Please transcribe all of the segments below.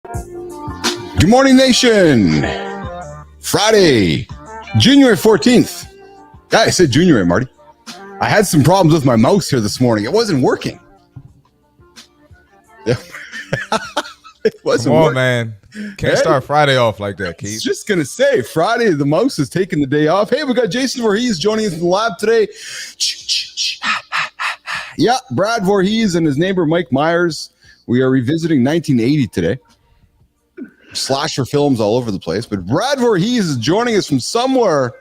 Good morning, nation. Friday, January 14th. Yeah, I said January, Marty. I had some problems with my mouse here this morning. It wasn't working. Yeah. It wasn't Come on, working. man. Can't start Friday off like that, Keith. I was just going to say, Friday, the mouse is taking the day off. Hey, we got Jason Voorhees joining us in the lab today. Yeah, Brad Voorhees and his neighbor Mike Myers. We are revisiting 1980 today. Slasher films all over the place, but Brad Voorhees is joining us from somewhere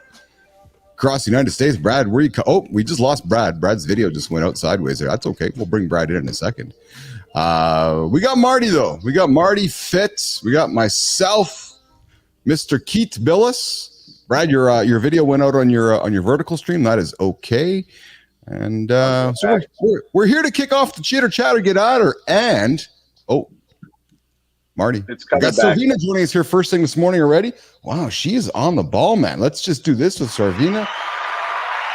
across the United States. Brad, where you we just lost Brad. Brad's video just went out sideways there. That's okay. We'll bring Brad in a second. We got Marty though. We got Marty Fitz. We got myself, Mr. Keith Billis. Brad, your video went out on your vertical stream. That is okay. And so we're here to kick off the chitter chatter get outer and Marty, we got Sarvina joining us here first thing this morning already. Wow, she is on the ball, man. Let's just do this with Sarvina.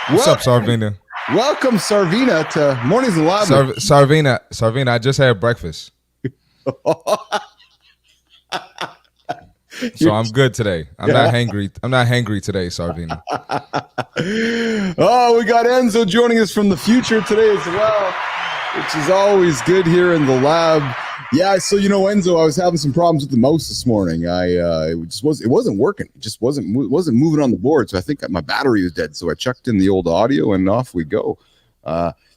What's up, Sarvina? Welcome, Sarvina, to Mornings in the Lab. Sarvina, I just had breakfast. So I'm good today. I'm not hangry today, Sarvina. Oh, we got Enzo joining us from the future today as well, which is always good here in the lab. Yeah, so Enzo, I was having some problems with the mouse this morning. It wasn't working. It just wasn't moving on the board. So I think my battery was dead. So I chucked in the old audio and off we go.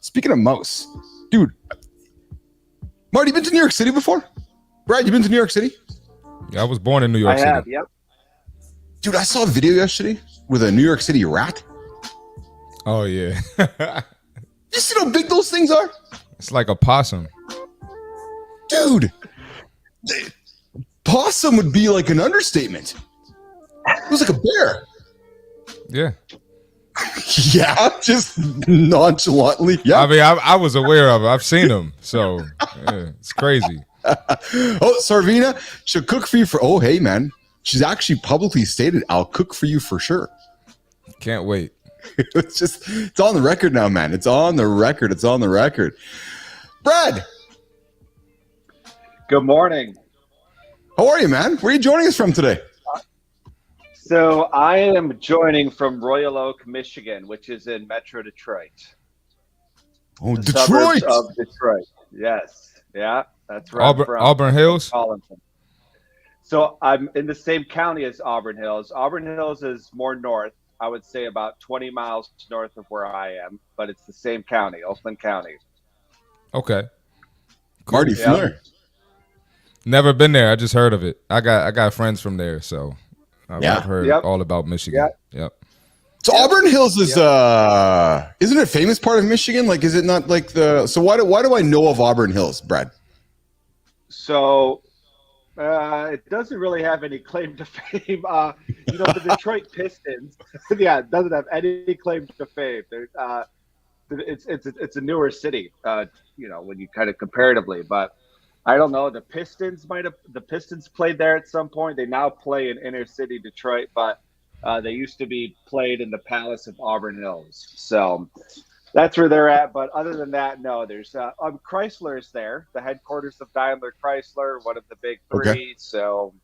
Speaking of mouse, dude, Marty, you been to New York City before? Brad, you been to New York City? Yeah, I was born in New York City. I have, yep. Dude, I saw a video yesterday with a New York City rat. Oh yeah. You see how big those things are? It's like a possum. Dude, possum would be like an understatement. It was like a bear. Yeah. Yeah, just nonchalantly. Yeah. I mean, I was aware of it. I've seen them, so yeah, it's crazy. Sarvina, she'll cook for you hey, man. She's actually publicly stated, I'll cook for you for sure. Can't wait. It's on the record now, man. It's on the record. Brad. Good morning. How are you, man? Where are you joining us from today? So I am joining from Royal Oak, Michigan, which is in Metro Detroit. Oh, the Detroit! Of Detroit. Yes. Yeah, that's right. Auburn Hills? So I'm in the same county as Auburn Hills. Auburn Hills is more north. I would say about 20 miles north of where I am, but it's the same county, Oakland County. Okay. Cool. Marty, familiar? Never been there. I just heard of it. I got friends from there, so I've heard all about Michigan. Yep. So Auburn Hills is isn't it a famous part of Michigan? Like, is it not like why do I know of Auburn Hills, Brad? So it doesn't really have any claim to fame. The Detroit Pistons, it doesn't have any claim to fame. It's a newer city, when you kind of comparatively, but I don't know. The Pistons played there at some point. They now play in inner city Detroit, but they used to be played in the Palace of Auburn Hills. So that's where they're at. But other than that, no, there's Chrysler is there, the headquarters of Daimler Chrysler, one of the big three. Okay. So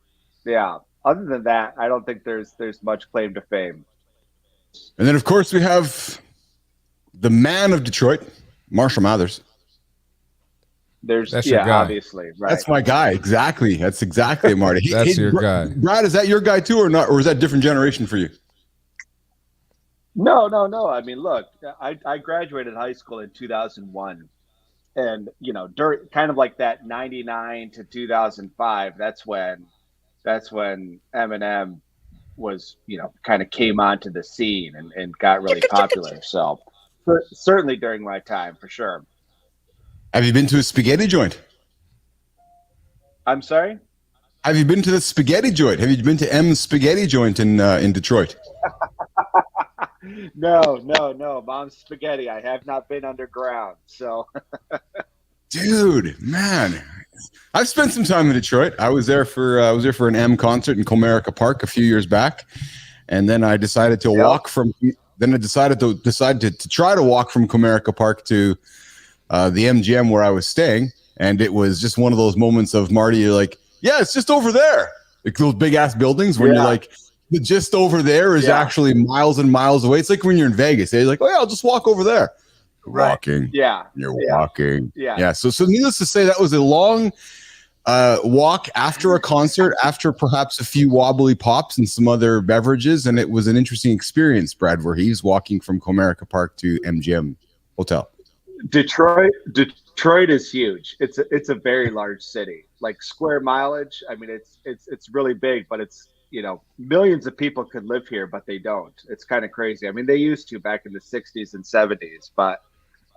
yeah, other than that, I don't think there's much claim to fame. And then of course we have the man of Detroit, Marshall Mathers. That's your guy. Obviously, right. That's my guy. Exactly. That's exactly Marty. That's your guy. Brad, is that your guy too, or not? Or is that different generation for you? No. I mean, look, I graduated high school in 2001, and during kind of like that 99 to 2005. That's when Eminem was kind of came onto the scene and got really popular. So certainly during my time, for sure. Have you been to a spaghetti joint? I'm sorry? Have you been to the spaghetti joint? Have you been to M's Spaghetti Joint in Detroit? No. Mom's Spaghetti. I have not been underground. So, dude, man, I've spent some time in Detroit. I was there for an M concert in Comerica Park a few years back, and then I decided to walk from. Then I decided to try to walk from Comerica Park to the MGM where I was staying, and it was just one of those moments of Marty. You're like, Yeah, it's just over there. Like those big ass buildings when you're like, just over there is actually miles and miles away. It's like when you're in Vegas. They're like, oh, yeah, I'll just walk over there. Right. Walking. Yeah. You're walking. Yeah. So needless to say, that was a long walk after a concert, after perhaps a few wobbly pops and some other beverages. And it was an interesting experience, Brad Voorhees, walking from Comerica Park to MGM Hotel. Detroit is huge. It's a very large city. Like square mileage, I mean, it's really big, but it's, millions of people could live here, but they don't. It's kind of crazy. I mean, they used to back in the 60s and 70s, but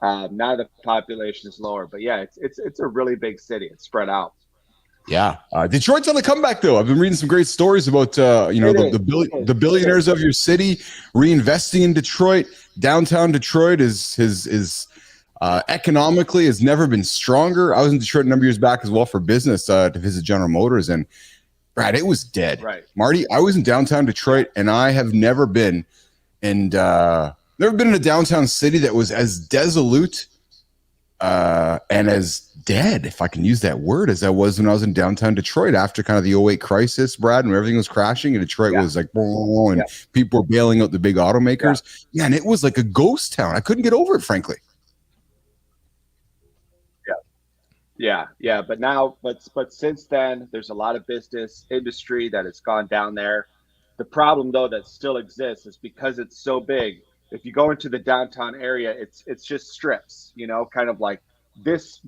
now the population is lower. But yeah, it's a really big city. It's spread out. Yeah, Detroit's on the comeback though. I've been reading some great stories about the billionaires of your city reinvesting in Detroit. Downtown Detroit is economically has never been stronger. I was in Detroit a number of years back as well for business to visit General Motors, and Brad, it was dead. Right, Marty, I was in downtown Detroit, and I have never been in a downtown city that was as desolate and as dead, if I can use that word, as I was when I was in downtown Detroit after kind of the 2008 crisis, Brad, and everything was crashing, and Detroit was like, and people were bailing out the big automakers. Yeah, and it was like a ghost town. I couldn't get over it, frankly. Yeah. But since then, there's a lot of business industry that has gone down there. The problem, though, that still exists is because it's so big. If you go into the downtown area, it's just strips, kind of like this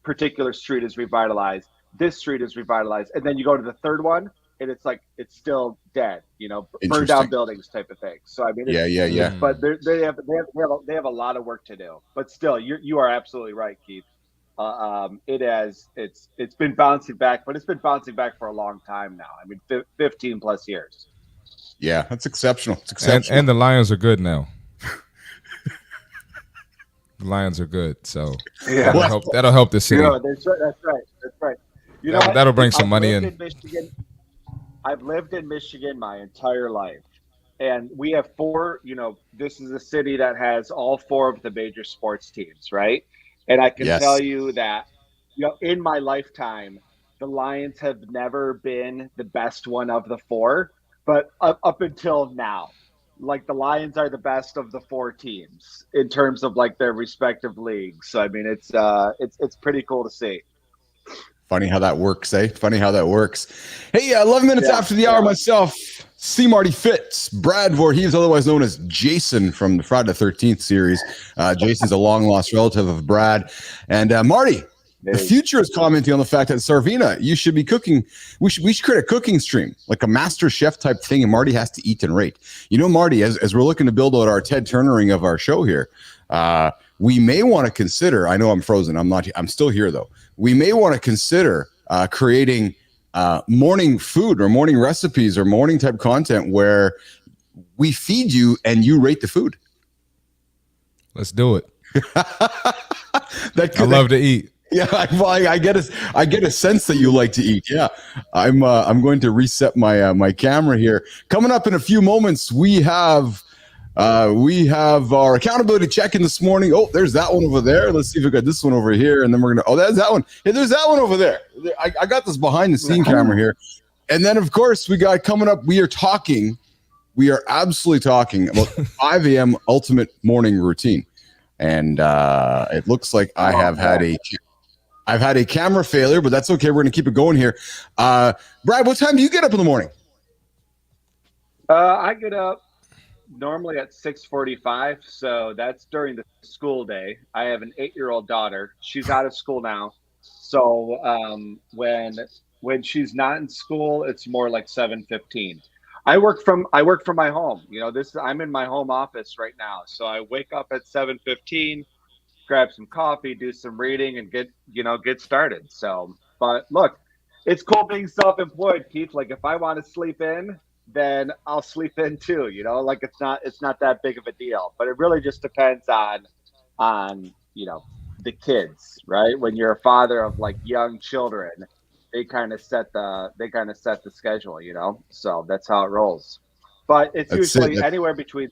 particular street is revitalized, this street is revitalized, and then you go to the third one, and it's like it's still dead, burned down buildings type of thing. So I mean, yeah. But they have a lot of work to do. But still, you are absolutely right, Keith. It's been bouncing back, but it's been bouncing back for a long time now. I mean, 15 plus years. Yeah, that's exceptional. It's exceptional. And the Lions are good now. The Lions are good, so that'll help the city. That's right. That'll bring some money in. I've lived in Michigan my entire life, and we have four. This is a city that has all four of the major sports teams, right? And I can tell you that, in my lifetime, the Lions have never been the best one of the four, but up until now. Like the Lions are the best of the four teams in terms of like their respective leagues. So I mean, it's pretty cool to see. Funny how that works, eh? Funny how that works. Hey, 11 minutes after the hour, myself, C. Marty Fitz, Brad Voorhees, otherwise known as Jason from the Friday the 13th series. Jason's a long lost relative of Brad, and Marty. The future is commenting on the fact that Sarvina, you should be cooking. We should create a cooking stream, like a master chef type thing, and Marty has to eat and rate. Marty, as we're looking to build out our Ted Turnering of our show here, we may want to consider. I know I'm frozen. I'm still here though. We may want to consider creating morning food or morning recipes or morning type content where we feed you and you rate the food. Let's do it. I love to eat. Yeah, I get a sense that you like to eat. Yeah, I'm going to reset my camera here. Coming up in a few moments, we have our accountability check-in this morning. Oh, there's that one over there. Let's see if we got this one over here, and then we're gonna. Oh, there's that one. Hey, there's that one over there. I got this behind the scene camera here, and then of course we got coming up. We are absolutely talking about 5 a.m. ultimate morning routine, and it looks like I've had a camera failure, but that's okay. We're going to keep it going here. Brad, what time do you get up in the morning? I get up normally at 6:45, so that's during the school day. I have an 8-year-old daughter. She's out of school now, so when she's not in school, it's more like 7:15. I work from my home. I'm in my home office right now, so I wake up at 7:15. Grab some coffee, do some reading, and get started. So, but look, it's cool being self-employed, Keith. Like if I want to sleep in, then I'll sleep in too. Like it's not that big of a deal. But it really just depends on the kids, right? When you're a father of like young children, they kind of set the schedule, So that's how it rolls. But it's usually anywhere between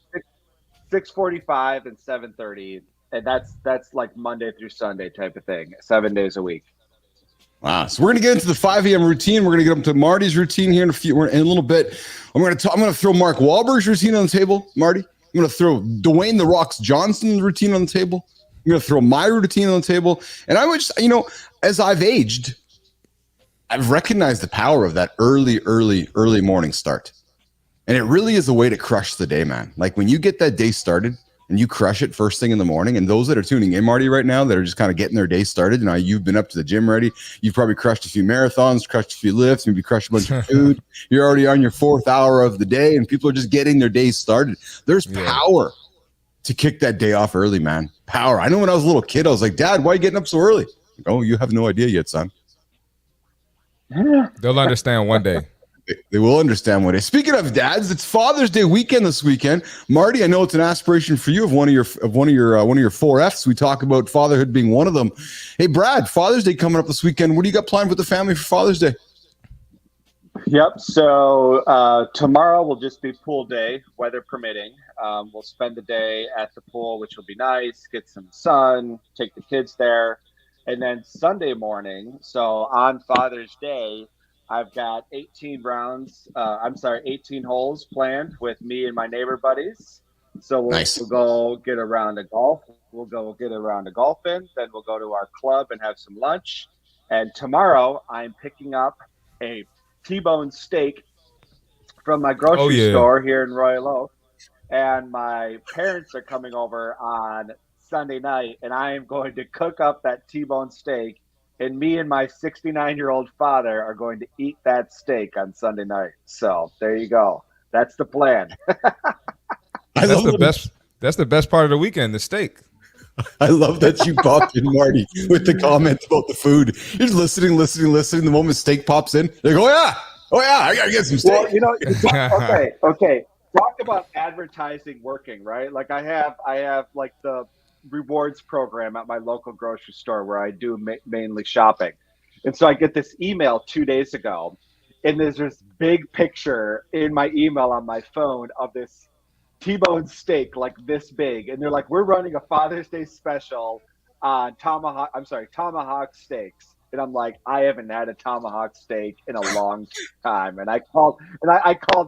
6:45 and 7:30. And that's like Monday through Sunday type of thing, 7 days a week. Wow. So we're going to get into the 5 a.m. routine. We're going to get up to Marty's routine here in a little bit. I'm going to throw Mark Wahlberg's routine on the table, Marty. I'm going to throw Dwayne "The Rock's" Johnson's routine on the table. I'm going to throw my routine on the table. And I would just, as I've aged, I've recognized the power of that early morning start. And it really is a way to crush the day, man. Like when you get that day started and you crush it first thing in the morning, and those that are tuning in, Marty, right now, that are just kind of getting their day started, you've been up to the gym already. You've probably crushed a few marathons, crushed a few lifts, maybe crushed a bunch of food. You're already on your 4th hour of the day, and people are just getting their days started. There's power to kick that day off early, man. Power. I know when I was a little kid, I was like, Dad, why are you getting up so early? Oh, you have no idea yet, son. They'll understand one day. They will understand what it is. Speaking of dads, it's Father's Day weekend this weekend. Marty, I know it's an aspiration for you of one of your 4 Fs. We talk about fatherhood being one of them. Hey, Brad, Father's Day coming up this weekend. What do you got planned with the family for Father's Day? Yep. So tomorrow will just be pool day, weather permitting. We'll spend the day at the pool, which will be nice. Get some sun. Take the kids there, and then Sunday morning. So on Father's Day, I've got 18 holes planned with me and my neighbor buddies. So we'll go get a round of golf. We'll go get a round of golfing. Then we'll go to our club and have some lunch. And tomorrow I'm picking up a T-bone steak from my grocery store here in Royal Oak. And my parents are coming over on Sunday night, and I am going to cook up that T-bone steak. And me and my 69-year-old father are going to eat that steak on Sunday night. So there you go. That's the plan. That's the best part of the weekend, the steak. I love that you popped in, Marty, with the comments about the food. You're just listening. The moment steak pops in, they go, oh yeah, I gotta get some steak. Well, okay. Talk about advertising working, right? Like I have like the rewards program at my local grocery store where I do mainly shopping. And so I get this email 2 days ago, and there's this big picture in my email on my phone of this T-bone steak like this big. And they're like, we're running a Father's Day special on tomahawk steaks. And I'm like, I haven't had a tomahawk steak in a long time. And I called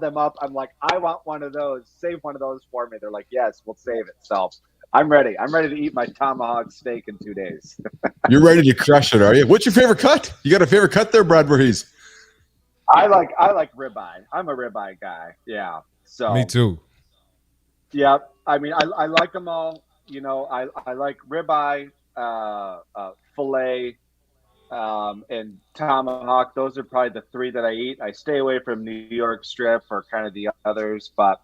them up. I'm like, I want one of those. Save one of those for me. They're like, yes, we'll save it. So I'm ready. I'm ready to eat my tomahawk steak in 2 days. You're ready to crush it, are you? What's your favorite cut? You got a favorite cut there, Brad Voorhees? I like ribeye. I'm a ribeye guy. Yeah. So me too. Yeah. I mean, I like them all. I like ribeye, filet, and tomahawk. Those are probably the 3 that I eat. I stay away from New York strip or kind of the others, but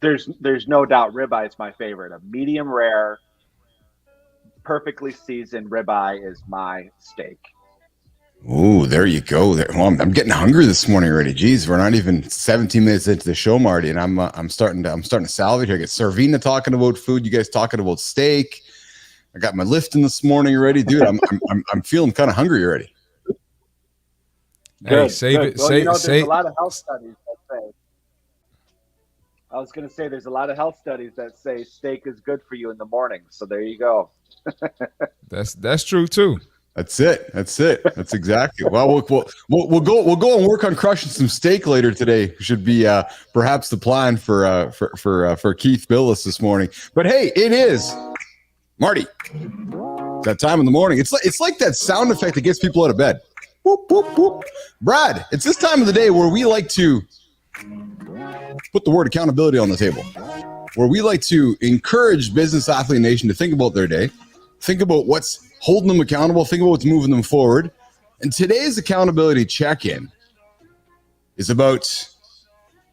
there's no doubt ribeye is my favorite. A medium rare, perfectly seasoned ribeye is my steak. Oh, there you go. Well, I'm getting hungry this morning already. Jeez, we're not even 17 minutes into the show, Marty, and I'm starting to salivate here. I get Servina talking about food. You guys talking about steak. I got my lifting this morning already, dude. I'm feeling kind of hungry already. Hey, save it. Well, there's a lot of health studies that say. I was going to say there's a lot of health studies that say steak is good for you in the morning. So there you go. That's true too. That's it. That's exactly. Well, we'll go and work on crushing some steak later today. Should be perhaps the plan for Keith Billis this morning. But hey, it is Marty. It's that time in the morning. It's like that sound effect that gets people out of bed. Whoop, whoop, whoop. Brad, it's this time of the day where we like to put the word accountability on the table, where we like to encourage Business Athlete Nation to think about their day, think about what's holding them accountable, think about what's moving them forward. And today's accountability check-in is about,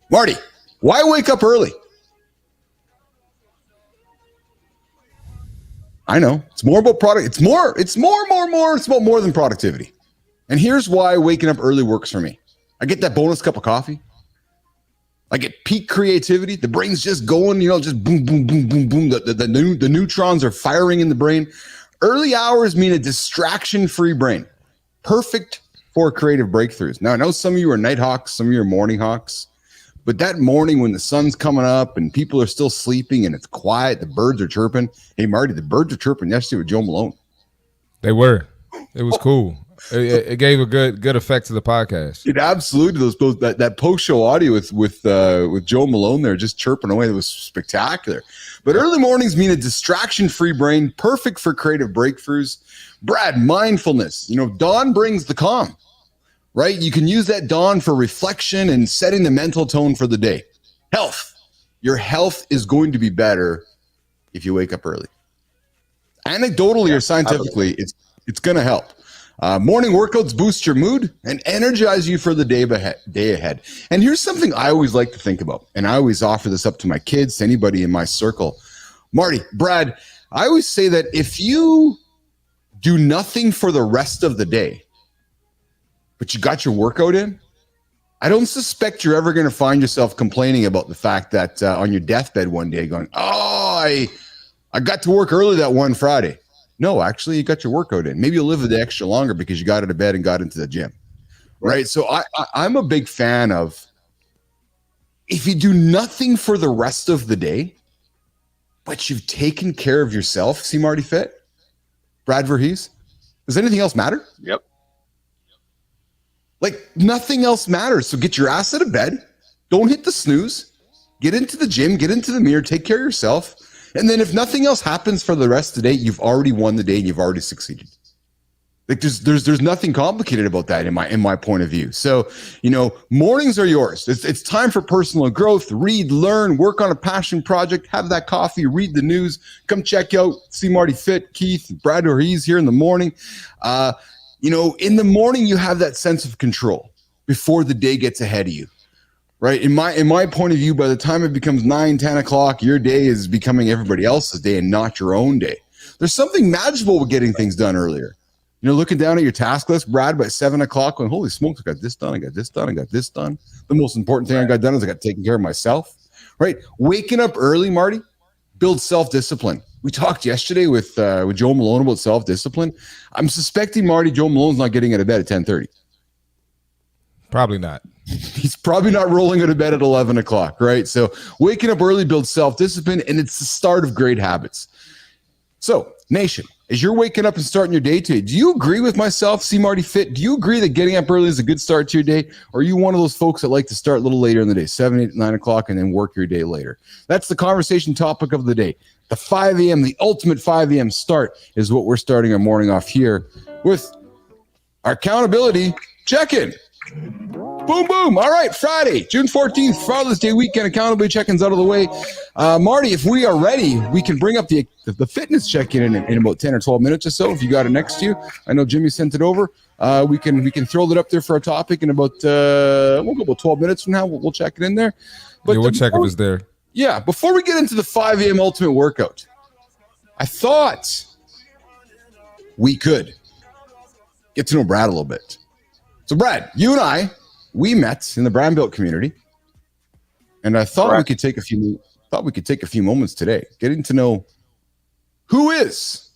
Marty, why wake up early? I know it's more about product. It's more about more than productivity. And here's why waking up early works for me. I get that bonus cup of coffee. I get peak creativity. The brain's just going, just boom, boom, boom, boom, boom. The neutrons are firing in the brain. Early hours mean a distraction-free brain. Perfect for creative breakthroughs. Now, I know some of you are night hawks, some of you are morning hawks. But that morning when the sun's coming up and people are still sleeping and it's quiet, the birds are chirping. Hey, Marty, the birds are chirping yesterday with Joe Malone. They were. It was cool. It gave a good effect to the podcast. It absolutely that post show audio with Joe Malone there just chirping away. It was spectacular. But early mornings mean a distraction-free brain, perfect for creative breakthroughs. Brad, mindfulness. Dawn brings the calm, right? You can use that dawn for reflection and setting the mental tone for the day. Health. Your health is going to be better if you wake up early. Anecdotally or scientifically, it's going to help. Morning workouts boost your mood and energize you for the day ahead. And here's something I always like to think about, and I always offer this up to my kids, to anybody in my circle. Marty, Brad, I always say that if you do nothing for the rest of the day, but you got your workout in, I don't suspect you're ever going to find yourself complaining about the fact that on your deathbed one day going, I got to work early that one Friday. No, actually, you got your workout in. Maybe you'll live a day extra longer because you got out of bed and got into the gym, right? So I'm a big fan of, if you do nothing for the rest of the day, but you've taken care of yourself. See Marty Fit? Brad Verhees? Does anything else matter? Yep. Like, nothing else matters. So get your ass out of bed. Don't hit the snooze. Get into the gym. Get into the mirror. Take care of yourself. And then if nothing else happens for the rest of the day, you've already won the day and you've already succeeded. Like there's nothing complicated about that in my point of view. So, mornings are yours. It's time for personal growth. Read, learn, work on a passion project, have that coffee, read the news, come check out, see Marty Fit, Keith, Brad, or he's here in the morning. In the morning, you have that sense of control before the day gets ahead of you. Right. In my point of view, by the time it becomes 9, 10 o'clock, your day is becoming everybody else's day and not your own day. There's something magical with getting things done earlier. Looking down at your task list, Brad, by 7 o'clock, going, holy smokes, I got this done. I got this done. I got this done. The most important thing I got done is I got taken care of myself. Right. Waking up early, Marty, builds self-discipline. We talked yesterday with Joe Malone about self-discipline. I'm suspecting, Marty, Joe Malone's not getting out of bed at 10:30. Probably not. He's probably not rolling out of bed at 11 o'clock, right? So waking up early builds self-discipline, and it's the start of great habits. So, nation, as you're waking up and starting your day today, do you agree with myself, C. Marty Fit? Do you agree that getting up early is a good start to your day? Or are you one of those folks that like to start a little later in the day, 7, 8, 9 o'clock, and then work your day later? That's the conversation topic of the day. The 5 a.m., the ultimate 5 a.m. start is what we're starting our morning off here with our accountability check-in. Boom, boom. All right, Friday, June 14th, Father's Day weekend, accountability check-ins out of the way. Marty, if we are ready, we can bring up the fitness check-in in about 10 or 12 minutes or so, if you got it next to you. I know Jimmy sent it over. We can throw it up there for a topic in about, we'll go about 12 minutes from now. We'll check it in there. But yeah, we'll check if it's there. Yeah, before we get into the 5 a.m. ultimate workout, I thought we could get to know Brad a little bit. So, Brad, you and I, we met in the Brand Built community, and I thought we could take a few moments today getting to know who's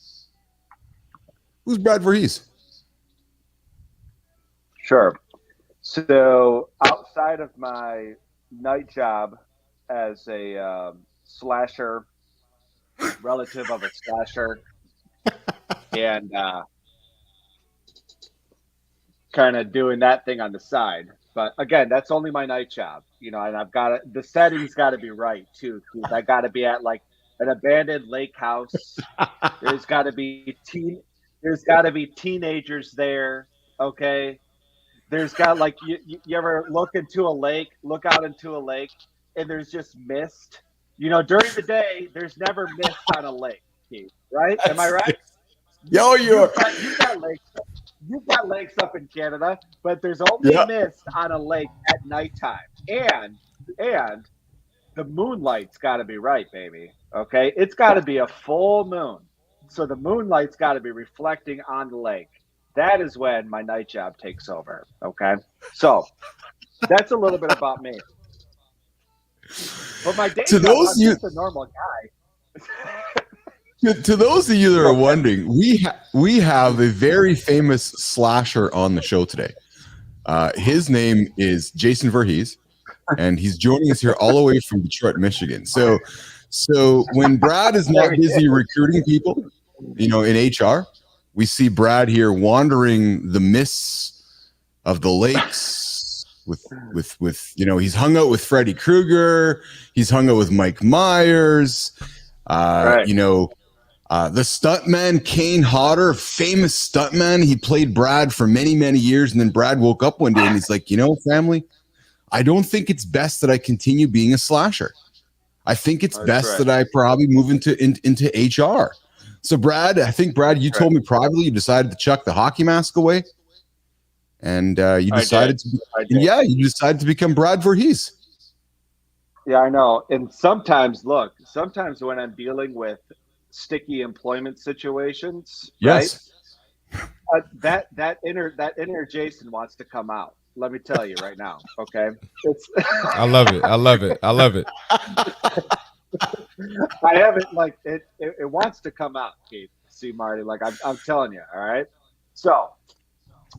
Brad Verhees. Sure. So, outside of my night job as a slasher, relative of a slasher, and kind of doing that thing on the side. But again, that's only my night job, and I've got the setting's got to be right too. I got to be at like an abandoned lake house. There's got to be teenagers there. Okay. There's got like, you ever look out into a lake and there's just mist, during the day, there's never mist on a lake, Keith, right? Am I right? Yo, you've got lakes. You've got lakes up in Canada, but there's only mist on a lake at nighttime. And the moonlight's got to be right, baby. Okay? It's got to be a full moon. So the moonlight's got to be reflecting on the lake. That is when my night job takes over. Okay? So that's a little bit about me. But my day job, I'm just a normal guy. To those of you that are wondering, we have a very famous slasher on the show today. His name is Jason Verhees, and he's joining us here all the way from Detroit, Michigan. So when Brad is not busy recruiting people, in HR, we see Brad here wandering the mists of the lakes with he's hung out with Freddy Krueger. He's hung out with Mike Myers. Right. The stuntman, Kane Hodder, famous stuntman. He played Brad for many, many years. And then Brad woke up one day and he's like, family, I don't think it's best that I continue being a slasher. I think it's best that I probably move into HR. So Brad, you told me privately you decided to chuck the hockey mask away. And you decided to become Brad Voorhees. Yeah, I know. And sometimes when I'm dealing with sticky employment situations, yes, right? That inner Jason wants to come out. Let me tell you right now. Okay, I love it. I haven't it wants to come out, Keith. See, Marty, I'm telling you. All right. So,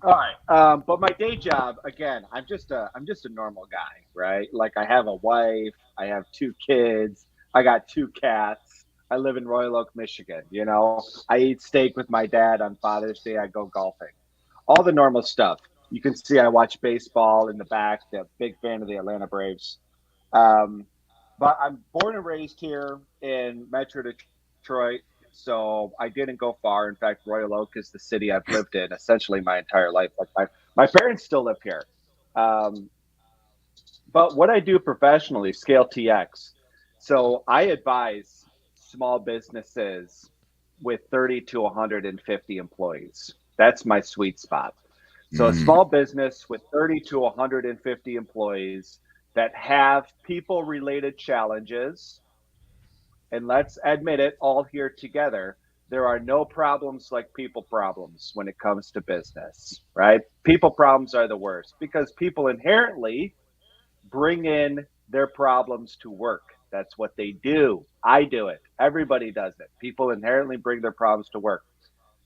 all right. But my day job, again, I'm just a normal guy, right? Like I have a wife, I have 2 kids, I got 2 cats. I live in Royal Oak, Michigan. I eat steak with my dad on Father's Day. I go golfing. All the normal stuff. You can see I watch baseball in the back. A big fan of the Atlanta Braves. But I'm born and raised here in Metro Detroit, so I didn't go far. In fact, Royal Oak is the city I've lived in essentially my entire life. Like my parents still live here. But what I do professionally, Scale TX. So I advise small businesses with 30 to 150 employees. That's my sweet spot. So a small business with 30 to 150 employees that have people-related challenges, and let's admit it, all here together, there are no problems like people problems when it comes to business, right? People problems are the worst because people inherently bring in their problems to work. That's what they do. I do it. Everybody does it. People inherently bring their problems to work.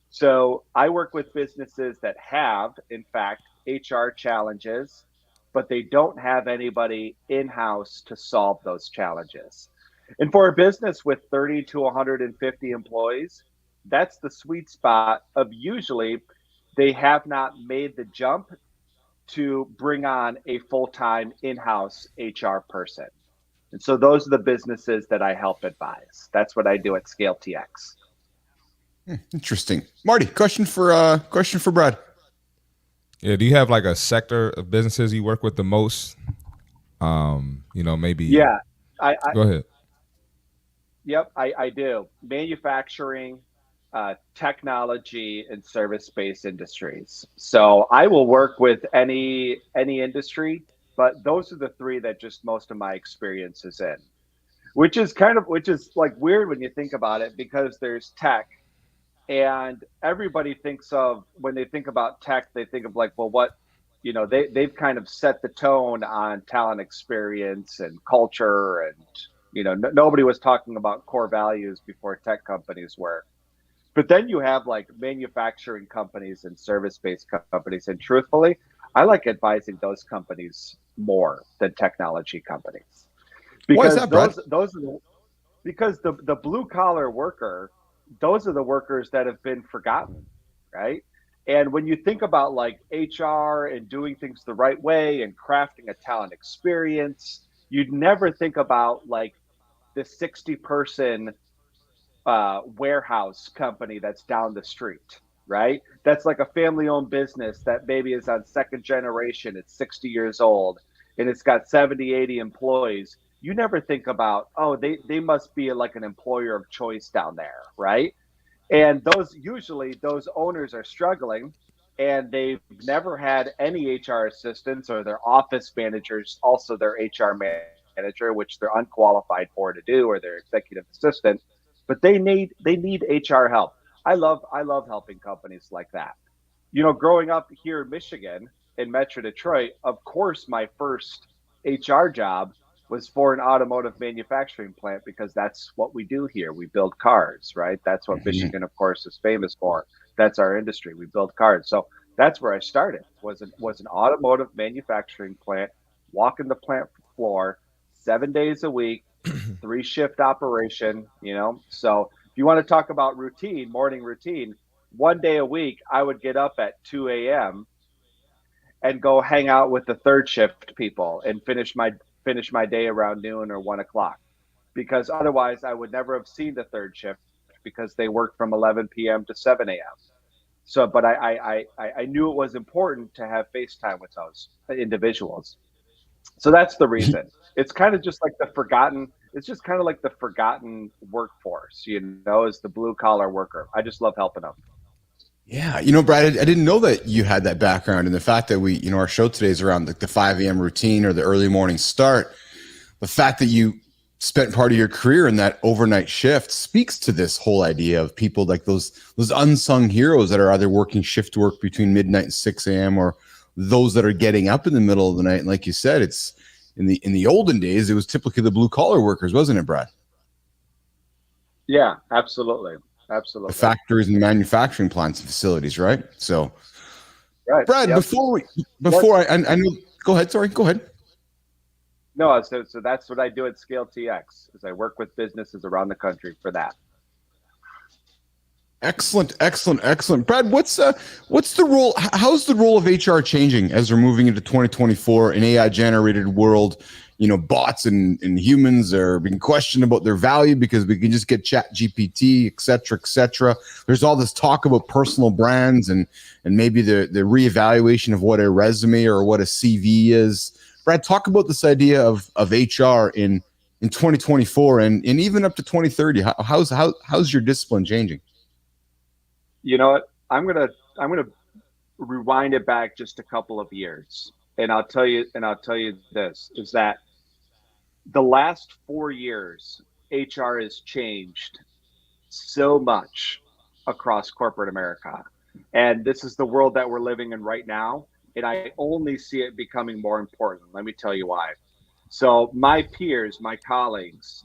So I work with businesses that have, in fact, HR challenges, but they don't have anybody in-house to solve those challenges. And for a business with 30 to 150 employees, that's the sweet spot of usually they have not made the jump to bring on a full-time in-house HR person. And so those are the businesses that I help advise. That's what I do at Scale TX. Interesting. Marty, question for Brad. Yeah, do you have like a sector of businesses you work with the most? Maybe. Yeah, go ahead. Yep, I do. Manufacturing, technology, and service-based industries. So I will work with any industry, but those are the 3 that just most of my experience is in. Which is like weird when you think about it, because there's tech. And everybody thinks of, when they think about tech, they think of like, well, what, they've kind of set the tone on talent experience and culture. And, nobody was talking about core values before tech companies were. But then you have like manufacturing companies and service-based companies. And truthfully, I like advising those companies more than technology companies. Because why is that, Brad? Because the blue collar worker, those are the workers that have been forgotten, right? And when you think about like HR and doing things the right way and crafting a talent experience, you'd never think about like the 60-person warehouse company that's down the street, right? That's like a family-owned business that maybe is on 2nd generation. It's 60 years old and it's got 70, 80 employees. You never think about, oh, they must be like an employer of choice down there, right? And those owners are struggling, and they've never had any HR assistants, or their office managers also their HR manager, which they're unqualified for to do, or their executive assistant. But they need HR help. I love helping companies like that. Growing up here in Michigan, in Metro Detroit, of course, my first HR job was for an automotive manufacturing plant, because that's what we do here. We build cars, right? That's what Michigan, of course, is famous for. That's our industry. We build cars. So that's where I started, was an automotive manufacturing plant, walking the plant floor 7 days a week, 3-shift operation, So if you want to talk about morning routine, one day a week, I would get up at 2 a.m. and go hang out with the third shift people and finish my day around noon or 1 o'clock, because otherwise I would never have seen the third shift because they work from 11 p.m. to 7 a.m. So, but I knew it was important to have FaceTime with those individuals. So that's the reason. It's kind of just like the forgotten. It's just kind of like the forgotten workforce, is the blue collar worker. I just love helping them. Yeah, Brad, I didn't know that you had that background, and the fact that our show today is around the 5 a.m. routine or the early morning start. The fact that you spent part of your career in that overnight shift speaks to this whole idea of people like those unsung heroes that are either working shift work between midnight and 6 a.m. or those that are getting up in the middle of the night. And like you said, it's in the olden days, it was typically the blue collar workers, wasn't it, Brad? Yeah, absolutely. Absolutely. The factories and manufacturing plants and facilities, right? So, right. Brad, yep. before I know, go ahead. Sorry, go ahead. No, so that's what I do at Scale TX, is I work with businesses around the country for that. Excellent. Brad, what's the role? How's the role of HR changing as we're moving into 2024, an AI generated world? Bots and humans are being questioned about their value because we can just get Chat GPT, et cetera. There's all this talk about personal brands and maybe the reevaluation of what a resume or what a CV is. Brad, talk about this idea of HR in 2024 and even up to 2030. How's your discipline changing? You know what? I'm gonna rewind it back just a couple of years, and I'll tell you this is that the last 4 years, HR has changed so much across corporate America, and this is the world that we're living in right now. And I only see it becoming more important. Let me tell you why. So my peers, my colleagues,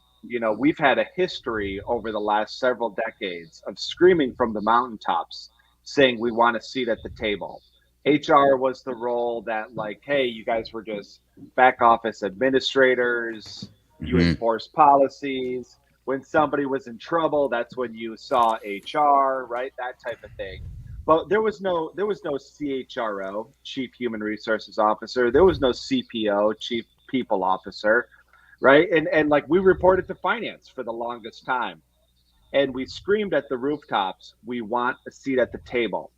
we've had a history over the last several decades of screaming from the mountaintops, saying we want a seat at the table. HR was the role that, like, hey, you guys were just back office administrators. You enforce policies. When somebody was in trouble, that's when you saw HR, right? That type of thing. But there was no CHRO, Chief Human Resources Officer. There was no CPO, Chief People Officer, right? And like, we reported to finance for the longest time. And we screamed at the rooftops, we want a seat at the table.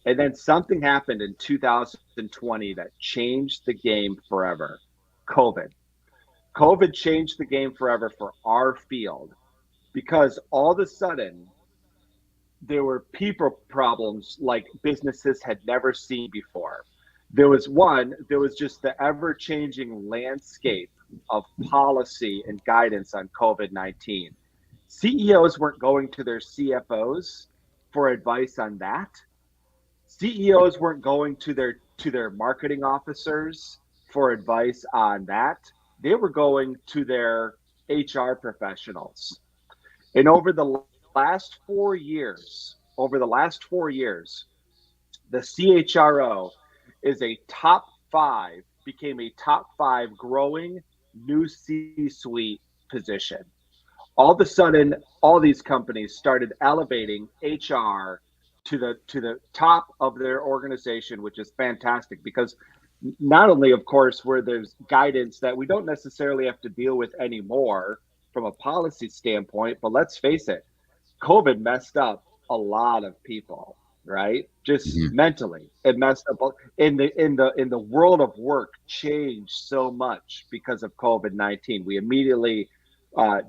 And then something happened in 2020 that changed the game forever. COVID changed the game forever for our field, because all of a sudden there were people problems like businesses had never seen before. There was just the ever-changing landscape of policy and guidance on COVID-19. CEOs weren't going to their CFOs for advice on that. CEOs weren't going to their marketing officers for advice on that. They were going to their HR professionals. And over the last 4 years, the CHRO became a top 5 growing new C-suite position. All of a sudden, all these companies started elevating HR to the top of their organization, which is fantastic, because not only, of course, where there's guidance that we don't necessarily have to deal with anymore from a policy standpoint, but let's face it, COVID messed up a lot of people, right? Just mentally, it messed up in the world of work. Changed so much because of COVID-19. We immediately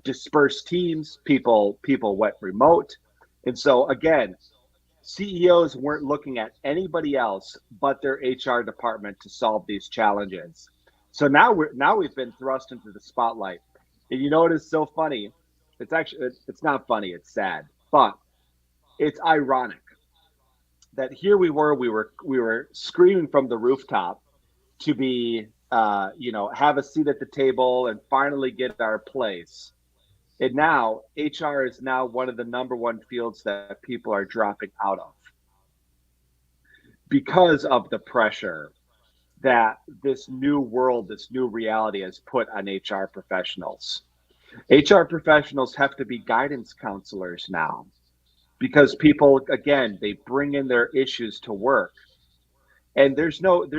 dispersed teams. People went remote, and so again, CEOs weren't looking at anybody else but their HR department to solve these challenges. So now we've been thrust into the spotlight. And you know what is so funny? It's not funny, it's sad, but it's ironic that here we were screaming from the rooftop to be have a seat at the table and finally get our place. And now HR is now one of the number one fields that people are dropping out of because of the pressure that this new world, this new reality has put on HR professionals. HR professionals have to be guidance counselors now. because people, again, they bring in their issues to work, and there's nobody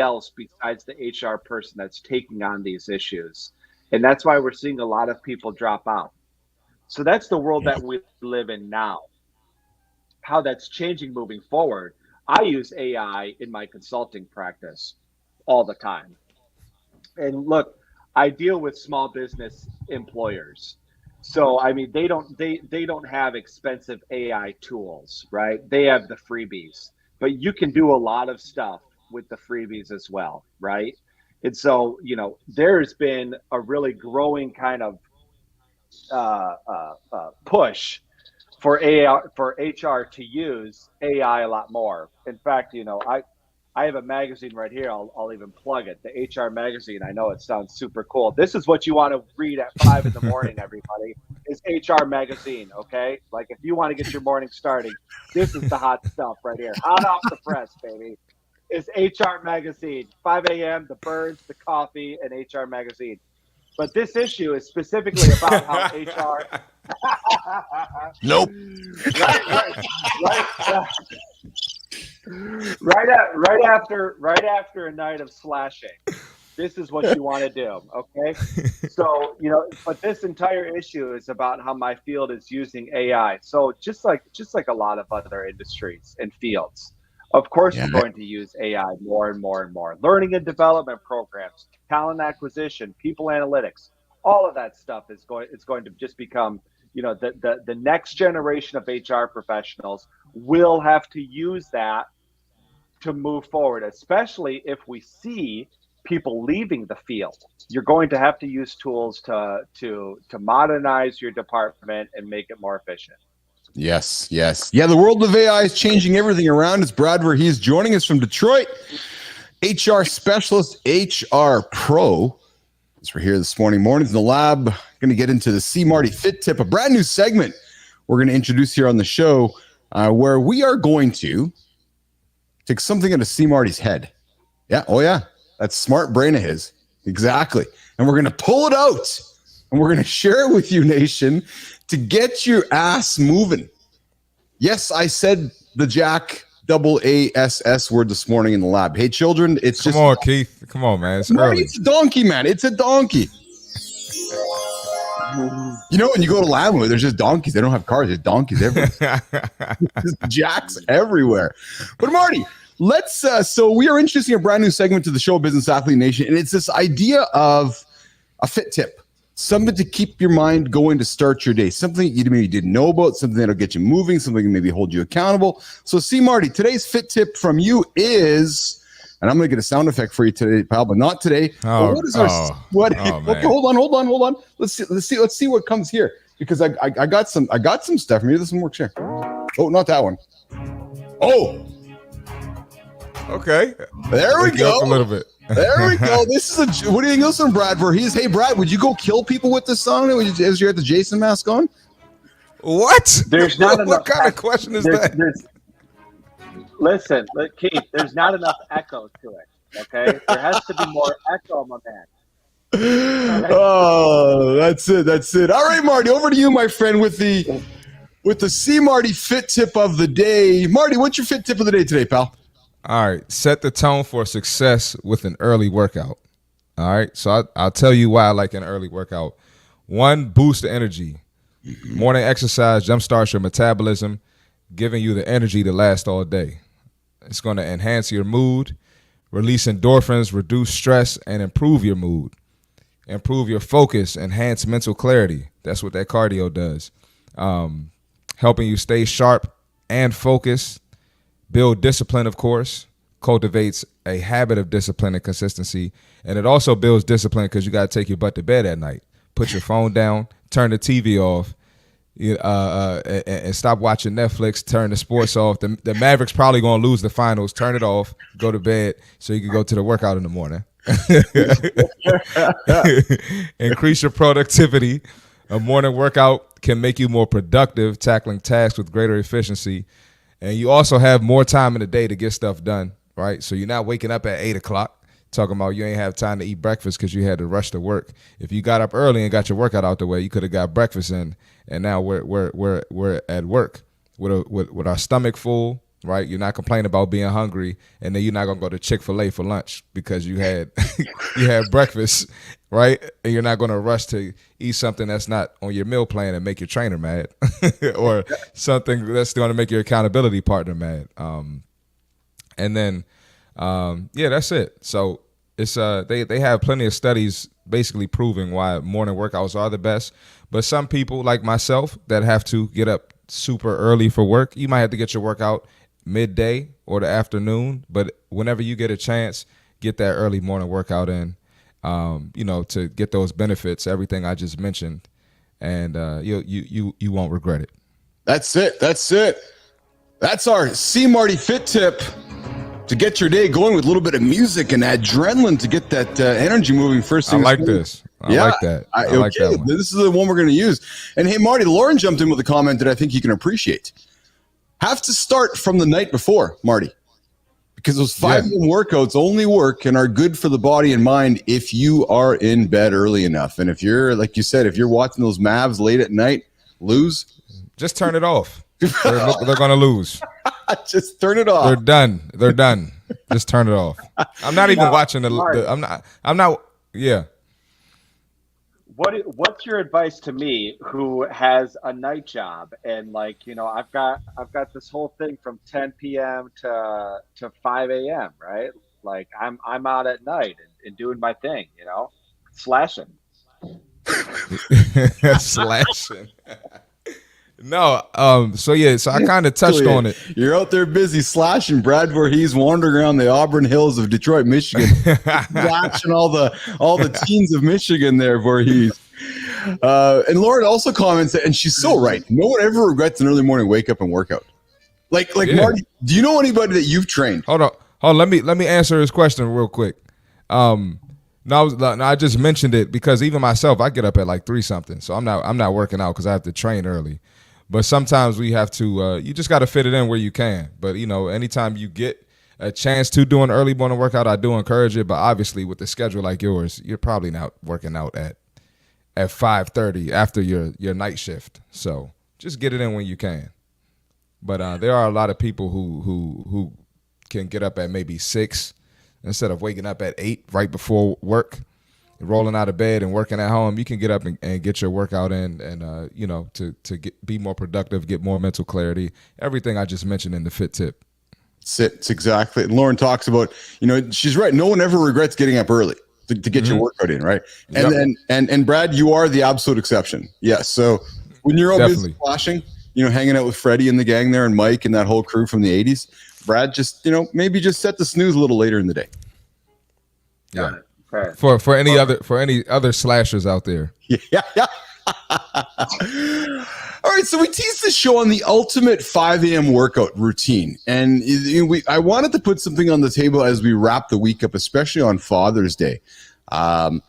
else besides the HR person that's taking on these issues, and that's why we're seeing a lot of people drop out. So that's the world that we live in now. How that's changing moving forward. I use AI in my consulting practice all the time. And look, I deal with small business employers. So I mean they don't have expensive AI tools, right? They have the freebies. But you can do a lot of stuff with the freebies as well, right? And so, there's been a really growing kind of push for AI, for HR to use AI a lot more. In fact, I have a magazine right here. I'll even plug it. The HR magazine. I know it sounds super cool. This is what you want to read at 5 in the morning, everybody, is HR magazine. Okay. Like if you want to get your morning starting, this is the hot stuff right here. Hot off the press, baby. Is HR magazine. 5 a.m., the birds, the coffee, and HR magazine. But this issue is specifically about how HR. Nope. Right after a night of slashing, this is what you want to do. Okay. So, but this entire issue is about how my field is using AI. So just like a lot of other industries and fields, of course, we're going to use AI more and more and more. Learning and development programs, talent acquisition, people analytics, all of that stuff is going to just become, the next generation of HR professionals will have to use that to move forward, especially if we see people leaving the field. You're going to have to use tools to modernize your department and make it more efficient. Yes. Yeah, the world of AI is changing everything around us. Brad Voorhees joining us from Detroit, HR specialist, HR pro. As we're here this mornings in the lab, going to get into the C. Marty Fit Tip, a brand new segment we're going to introduce here on the show, where we are going to take something out of C. Marty's head. Yeah, oh yeah, that smart brain of his. Exactly. And we're going to pull it out, and we're going to share it with you, nation, to get your ass moving. Yes, I said the Jack AASS word this morning in the lab. Hey, children, it's Come on, Keith. Come on, man. It's early. It's a donkey, man. It's a donkey. When you go to lab, there's just donkeys. They don't have cars. There's donkeys everywhere. There's Jacks everywhere. But Marty, let's. So we are introducing a brand new segment to the show, Business Athlete Nation, and it's this idea of a fit tip. Something to keep your mind going to start your day. Something you maybe didn't know about, something that'll get you moving, something that maybe hold you accountable. So, see, Marty, today's fit tip from you is, and I'm going to get a sound effect for you today, pal, but not today. Oh, what is our okay, hold on. Let's see what comes here, because I got some stuff. Maybe this one works here. Oh, not that one. Oh, okay. There we go. A little bit. There we go. This is what do you think this one, Brad? For hey, Brad, would you go kill people with this song as you're at the Jason mask on? What? There's not enough. What kind of question is that? Listen, Keith. There's not enough echo to it. Okay, there has to be more echo, my man. Oh, that's it. All right, Marty, over to you, my friend, with the C. Marty fit tip of the day. Marty, what's your fit tip of the day today, pal? All right, set the tone for success with an early workout. All right, so I'll tell you why I like an early workout. One, boost the energy. Morning exercise jumpstarts your metabolism, giving you the energy to last all day. It's going to enhance your mood, release endorphins, reduce stress, and improve your mood. Improve your focus, enhance mental clarity. That's what that cardio does. Helping you stay sharp and focused. Build discipline, of course, cultivates a habit of discipline and consistency. And it also builds discipline because you got to take your butt to bed at night. Put your phone down, turn the TV off, and stop watching Netflix, turn the sports off. The Mavericks probably going to lose the finals. Turn it off, go to bed so you can go to the workout in the morning. Increase your productivity. A morning workout can make you more productive, tackling tasks with greater efficiency. And you also have more time in the day to get stuff done, right? So you're not waking up at 8 o'clock. talking about you ain't have time to eat breakfast because you had to rush to work. If you got up early and got your workout out the way, you could have got breakfast in, and now we're at work with our stomach full. Right, you're not complaining about being hungry, and then you're not gonna go to Chick-fil-A for lunch because you had you had breakfast, right? And you're not gonna rush to eat something that's not on your meal plan and make your trainer mad, or something that's gonna make your accountability partner mad. And then, yeah, that's it. So it's they have plenty of studies basically proving why morning workouts are the best. But some people like myself that have to get up super early for work, you might have to get your workout midday or the afternoon, but whenever you get a chance, get that early morning workout in, to get those benefits, everything I just mentioned, and you won't regret it. That's it. That's our See Marty Fit tip to get your day going with a little bit of music and adrenaline to get that energy moving first thing. I like this. I like that. I like that one. This is the one we're going to use. And hey, Marty, Lauren jumped in with a comment that I think you can appreciate. Have to start from the night before, Marty, because those 5 a.m. workouts only work and are good for the body and mind if you are in bed early enough. And if you're, like you said, if you're watching those Mavs late at night lose, just turn it off. They're going to lose. Just turn it off. They're done. Just turn it off. I'm not even watching I'm not. Yeah. What's your advice to me who has a night job and I've got this whole thing from 10 p.m. to 5 a.m. right? Like I'm out at night and doing my thing, slashing. Slashing. No, so I kind of touched on it. You're out there busy slashing Brad Voorhees wandering around the Auburn Hills of Detroit, Michigan, slashing all the teens of Michigan there, Voorhees. And Lauren also comments that, and she's so right. No one ever regrets an early morning wake up and workout. Like Marty, do you know anybody that you've trained? Hold on. Let me answer his question real quick. No, I just mentioned it because even myself, I get up at like 3 something, so I'm not working out because I have to train early. But sometimes we have to. You just got to fit it in where you can. But anytime you get a chance to do an early morning workout, I do encourage it. But obviously, with the schedule like yours, you're probably not working out at 5:30 after your night shift. So just get it in when you can. But there are a lot of people who can get up at maybe 6 instead of waking up at 8 right before work, rolling out of bed and working at home. You can get up and get your workout in and to be more productive, get more mental clarity. Everything I just mentioned in the fit tip. It's exactly. And Lauren talks about, she's right. No one ever regrets getting up early to get your workout in, right? And then Brad, you are the absolute exception. Yes. So when you're all busy flashing, hanging out with Freddie and the gang there and Mike and that whole crew from the 80s, Brad just, maybe just set the snooze a little later in the day. Yeah. Okay. For any other slashers out there. Yeah. All right, so we teased the show on the ultimate 5 a.m. workout routine, and I wanted to put something on the table as we wrap the week up, especially on Father's Day. Why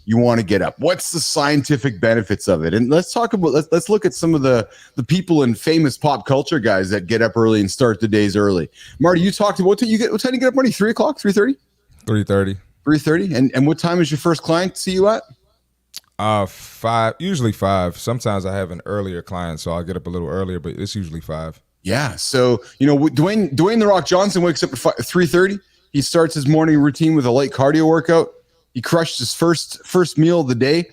you want to get up? What's the scientific benefits of it? And let's look at some of the people and famous pop culture guys that get up early and start the days early. Marty, you talked about what time do you get up, Marty? 3 o'clock, 3:30? 3:30. 3:30. And what time is your first client see you at? 5, usually 5. Sometimes I have an earlier client, so I'll get up a little earlier, but it's usually 5. Yeah. So, Dwayne The Rock Johnson wakes up at 3:30. He starts his morning routine with a light cardio workout. He crushed his first meal of the day.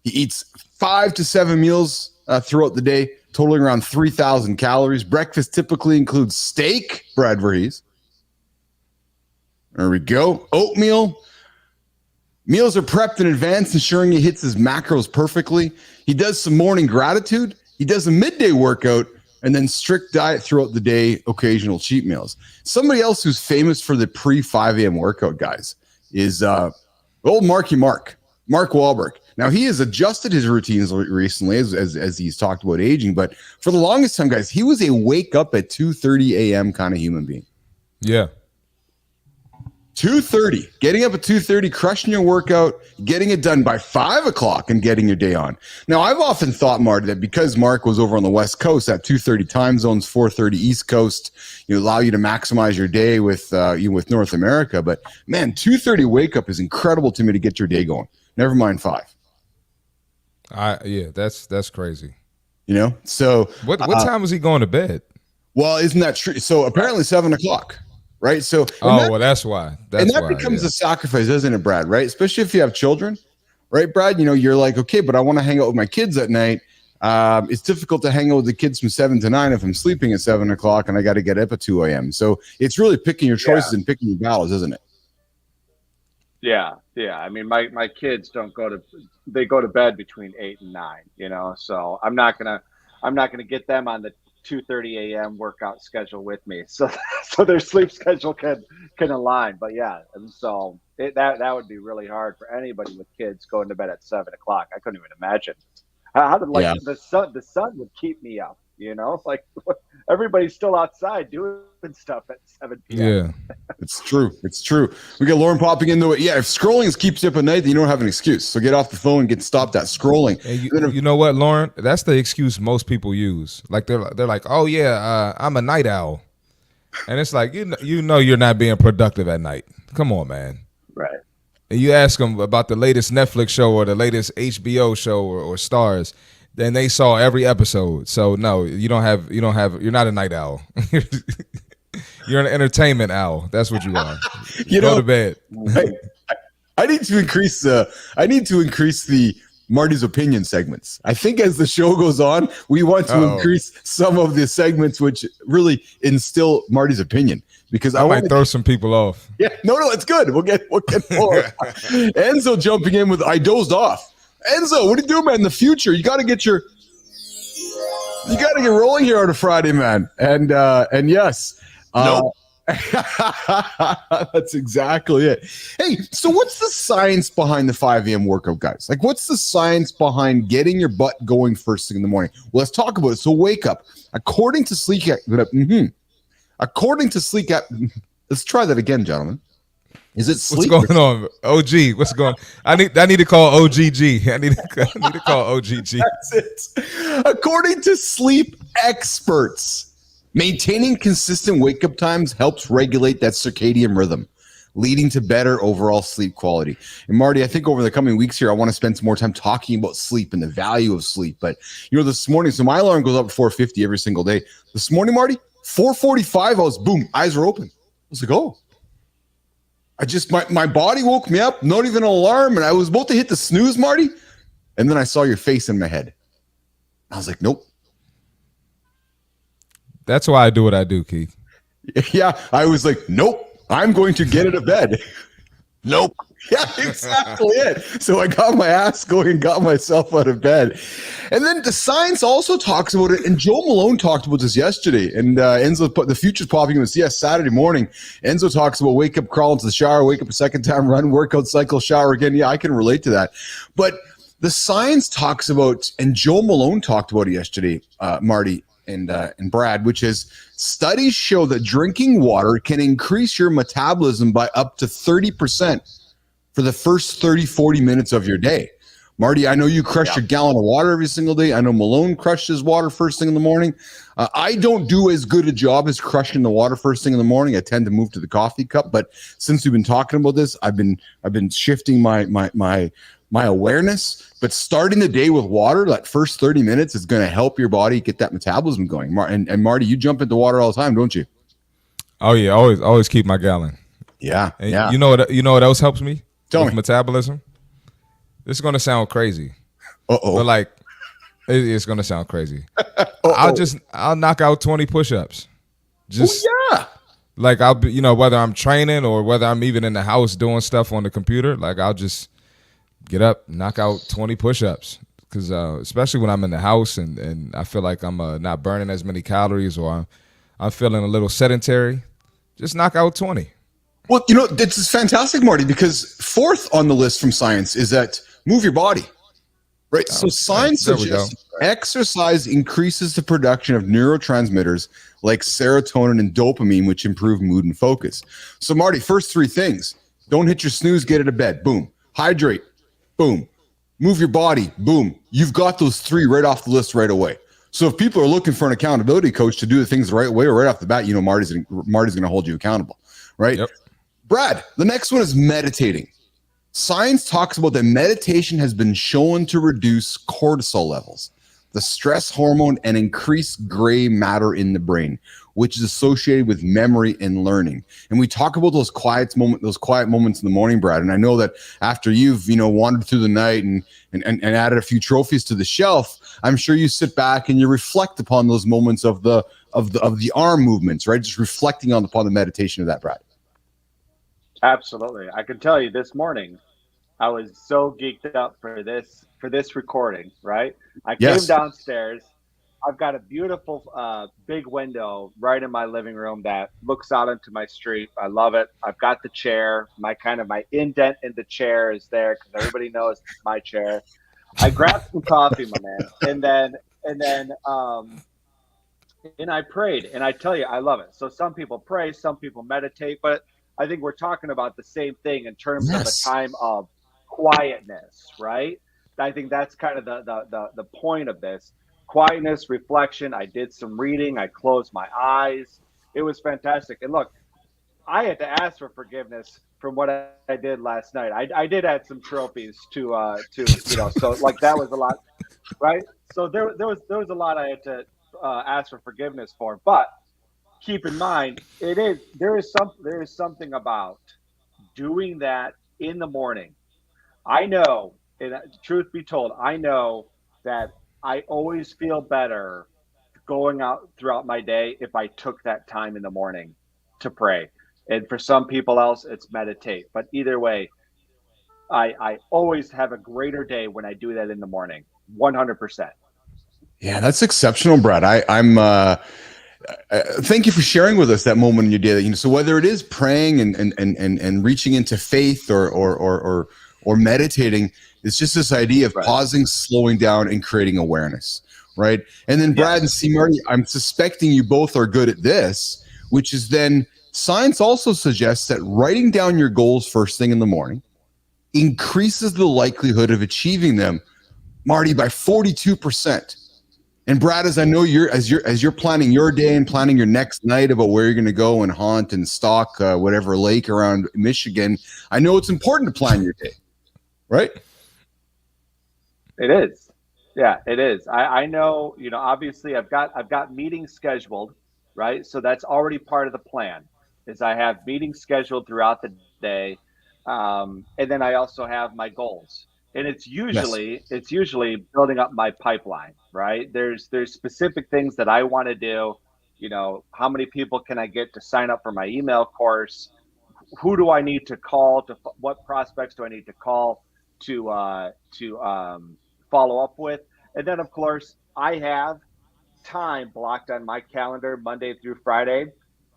He eats 5 to 7 meals throughout the day, totaling around 3,000 calories. Breakfast typically includes steak, Brad Voorhees. There we go. Oatmeal. Meals are prepped in advance, ensuring he hits his macros perfectly. He does some morning gratitude. He does a midday workout, and then strict diet throughout the day, occasional cheat meals. Somebody else who's famous for the pre-5 a.m. workout, guys, is old Mark Wahlberg. Now, he has adjusted his routines recently as he's talked about aging, but for the longest time, guys, he was a wake up at 2:30 a.m. kind of human being. Yeah. 2:30, getting up at 2:30, crushing your workout, getting it done by 5 o'clock, and getting your day on. Now, I've often thought, Marty, that because Mark was over on the West Coast at 2:30 time zones, 4:30 East Coast, allow you to maximize your day with with North America. But man, 2:30 wake up is incredible to me to get your day going. Never mind 5. Yeah, that's crazy. So What time was he going to bed? well, isn't that true? So apparently 7 o'clock. Right. So, Well, that's why. That becomes a sacrifice, isn't it, Brad? Right. Especially if you have children, right, Brad? You're like, okay, but I want to hang out with my kids at night. It's difficult to hang out with the kids from 7 to 9 if I'm sleeping at 7 o'clock and I got to get up at 2 a.m. So it's really picking your choices and picking your battles, isn't it? Yeah. I mean, my kids they go to bed between 8 and 9. So I'm not gonna get them on the 2:30 a.m. workout schedule with me, so their sleep schedule can align. But yeah, and so that would be really hard for anybody with kids going to bed at 7 o'clock. I couldn't even imagine how the sun would keep me up. Like everybody's still outside doing stuff at 7 p.m. Yeah, it's true. We got Lauren popping into it. Yeah, if scrolling keeps you up at night, then you don't have an excuse. So get off the phone and get stopped at scrolling. And you know what, Lauren? That's the excuse most people use. Like they're like, oh yeah, I'm a night owl, and it's like you're not being productive at night. Come on, man. Right. And you ask them about the latest Netflix show or the latest HBO show or Stars. Then they saw every episode. So no, you're not a night owl. You're an entertainment owl. That's what you are. Go to bed. I need to increase the Marty's opinion segments. I think as the show goes on, we want to increase some of the segments which really instill Marty's opinion. Because I might throw some people off. Yeah, no, it's good. We'll get more. Enzo jumping in with I dozed off. Enzo, what are you doing, man? In the future, you got to get rolling here on a Friday, man. And yes, nope. That's exactly it. Hey, so what's the science behind the 5 a.m. workout, guys? Like, what's the science behind getting your butt going first thing in the morning? Well, let's talk about it. So wake up. According to Sleep, let's try that again, gentlemen. Is it sleep? What's going on, OG? What's going? I need to call OGG. I need to call OGG. That's it. According to sleep experts, maintaining consistent wake up times helps regulate that circadian rhythm, leading to better overall sleep quality. And Marty, I think over the coming weeks here, I want to spend some more time talking about sleep and the value of sleep. But this morning, so my alarm goes up at 4:50 every single day. This morning, Marty, 4:45, I was boom, eyes were open. I was like, oh. My body woke me up, not even an alarm, and I was about to hit the snooze, Marty, and then I saw your face in my head. I was like, nope. That's why I do what I do, Keith. Yeah, I was like, nope, I'm going to get out of bed. Nope. Yeah, exactly it. So I got my ass going and got myself out of bed. And then the science also talks about it. And Joe Malone talked about this yesterday. And Enzo, the future's popping in with Saturday morning. Enzo talks about wake up, crawl into the shower, wake up a second time, run, workout cycle, shower again. Yeah, I can relate to that. But the science talks about, and Joe Malone talked about it yesterday, Marty and Brad, which is studies show that drinking water can increase your metabolism by up to 30%. For the first 30, 40 minutes of your day. Marty, I know you crush your gallon of water every single day. I know Malone crushes water first thing in the morning. I don't do as good a job as crushing the water first thing in the morning. I tend to move to the coffee cup. But since we've been talking about this, I've been shifting my awareness. But starting the day with water, that first 30 minutes is going to help your body get that metabolism going. And Marty, you jump into water all the time, don't you? Oh yeah, always keep my gallon. Yeah, and yeah. You know what else helps me? Tell me. Metabolism. This is gonna sound crazy. Uh-oh. But like, it's gonna sound crazy. I'll knock out 20 push-ups. Like I'll be, whether I'm training or whether I'm even in the house doing stuff on the computer, like I'll just get up, knock out 20 push-ups. Because especially when I'm in the house and I feel like I'm not burning as many calories or I'm feeling a little sedentary, just knock out 20. Well, this is fantastic, Marty, because fourth on the list from science is that move your body, right? So science suggests Exercise increases the production of neurotransmitters like serotonin and dopamine, which improve mood and focus. So, Marty, first three things: don't hit your snooze, get out of bed, boom. Hydrate, boom. Move your body, boom. You've got those three right off the list right away. So if people are looking for an accountability coach to do the things the right way or right off the bat, Marty's going to hold you accountable, right? Yep. Brad, the next one is meditating. Science talks about that meditation has been shown to reduce cortisol levels, the stress hormone, and increase gray matter in the brain, which is associated with memory and learning. And we talk about those quiet moments in the morning, Brad. And I know that after you've wandered through the night and added a few trophies to the shelf, I'm sure you sit back and you reflect upon those moments of the arm movements, right? Just reflecting upon the meditation of that, Brad. Absolutely. I can tell you this morning, I was so geeked up for this recording, right? I came downstairs. I've got a beautiful big window right in my living room that looks out into my street. I love it. I've got the chair. My indent in the chair is there because everybody knows it's my chair. I grabbed some coffee, my man, and then I prayed. And I tell you, I love it. So some people pray, some people meditate, but I think we're talking about the same thing in terms of a time of quietness, right? I think that's kind of the point of this. Quietness, reflection. I did some reading. I closed my eyes. It was fantastic. And look, I had to ask for forgiveness from what I did last night. I did add some trophies to so like that was a lot, right? So there was a lot I had to ask for forgiveness for. But keep in mind, there is something about doing that in the morning. I know, and truth be told, I know that I always feel better going out throughout my day if I took that time in the morning to pray. And for some people else, it's meditate. But either way, I always have a greater day when I do that in the morning, 100%. Yeah, that's exceptional, Brad. I'm thank you for sharing with us that moment in your day. So whether it is praying and reaching into faith or meditating, it's just this idea of pausing, slowing down, and creating awareness, right? And then Brad and C. Marty, I'm suspecting you both are good at this, which is then science also suggests that writing down your goals first thing in the morning increases the likelihood of achieving them, Marty, by 42%. And Brad, as I know as you're planning your day and planning your next night about where you're going to go and haunt and stalk whatever lake around Michigan, I know it's important to plan your day, right? It is. Yeah, it is. I know, obviously I've got meetings scheduled, right? So that's already part of the plan is I have meetings scheduled throughout the day. And then I also have my goals. And it's usually building up my pipeline, right? There's specific things that I want to do. How many people can I get to sign up for my email course? Who do I need to call? What prospects do I need to call to follow up with? And then, of course, I have time blocked on my calendar Monday through Friday